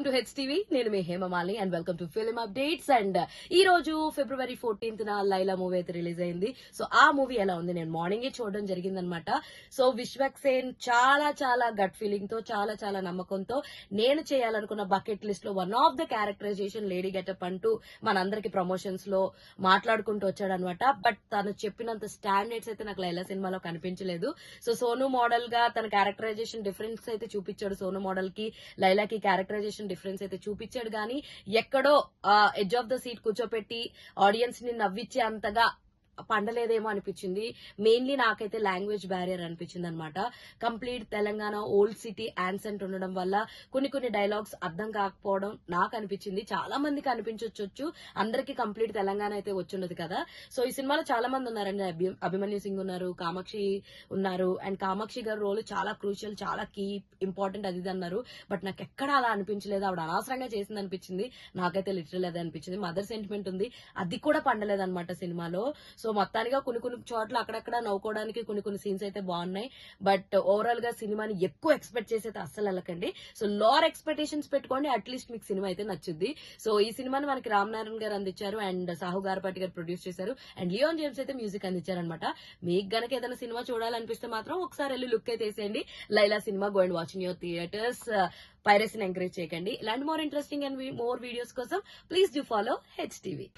Welcome to HTV. నేను మీ Hemamali and welcome to film updates. And ఈ రోజు ఫిబ్రవరి 14th లైలా మూవీ అయితే రిలీజ్ అయింది. సో ఆ మూవీ ఎలా ఉంది నేను మార్నింగే చూడడం జరిగిందనమాట. సో విశ్వక్సేన్ చాలా చాలా గట్ ఫీలింగ్ తో చాలా నమ్మకంతో నేను చేయాలనుకున్న బకెట్ లిస్ట్ లో one of the characterisation lady getup అంటూ మనందరికి ప్రమోషన్స్ లో మాట్లాడుకుంటూ వచ్చాడనమాట. బట్ తను చెప్పినంత స్టాండర్డ్స్ అయితే నాకు లైలా సినిమాలో కనిపించలేదు. సో సోను మోడల్ గా తన క్యారెక్టరైజేషన్ డిఫరెన్స్ అయితే చూపించాడు. సోను మోడల్ కి లైలాకి క్యారెక్టరైజేషన్ డిఫరెన్స్ అయితే చూపించాడు కానీ ఎక్కడో ఎడ్జ్ ఆఫ్ ద సీట్ కూర్చోపెట్టి ఆడియన్స్ ని నవ్వించే అంతగా పండలేదేమో అనిపించింది. మెయిన్లీ నాకైతే లాంగ్వేజ్ బ్యారియర్ అనిపించింది అనమాట. Complete Telangana old city ancient ఉండడం వల్ల కొన్ని డైలాగ్స్ అర్థం కాకపోవడం నాకు అనిపించింది. చాలా మందికి అనిపించవచ్చు, అందరికి కంప్లీట్ తెలంగాణ అయితే వచ్చుండదు కదా. సో ఈ సినిమాలో చాలా మంది ఉన్నారండి. అభిమన్యు సింగ్ ఉన్నారు, కామాక్షి ఉన్నారు. అండ్ కామాక్షి గారి రోల్ చాలా క్రూషియల్, చాలా కీ ఇంపార్టెంట్ అది అన్నారు. బట్ నాకు ఎక్కడ అలా అనిపించలేదు. ఆవిడ అనవసరంగా చేసింది అనిపించింది. నాకైతే లిటరల్ అదే అనిపించింది. మదర్ సెంటిమెంట్ ఉంది, అది కూడా పండలేదు అనమాట సినిమాలో. సో మొత్తానిగా కొన్ని చోట్ల అక్కడక్కడ నవ్వుకోవడానికి కొన్ని సీన్స్ అయితే బాగున్నాయి. బట్ ఓవరాల్ గా సినిమాని ఎక్కువ ఎక్స్పెక్ట్ చేసి అయితే అస్సలు వెళ్ళకండి. సో లోవర్ ఎక్స్పెక్టేషన్స్ పెట్టుకోండి, అట్లీస్ట్ మీకు సినిమా అయితే నచ్చుద్ది. సో ఈ సినిమాని మనకి రామ్ నారాయణ గారు అందించారు అండ్ సాహు గారపాటి గారు ప్రొడ్యూస్ చేశారు అండ్ లియోన్ జేమ్స్ అయితే మ్యూజిక్ అందించారనమాట. మీకు గనక ఏదైనా సినిమా చూడాలనిపిస్తే మాత్రం ఒకసారి వెళ్ళి లుక్ అయితే వేసేయండి. Laila cinema go and watch in your theatres. పైరసీని ఎంకరేజ్ చేయకండి. ఇలాంటి more interesting and more videos కోసం ప్లీజ్ డూ ఫాలో హెచ్టీవీ.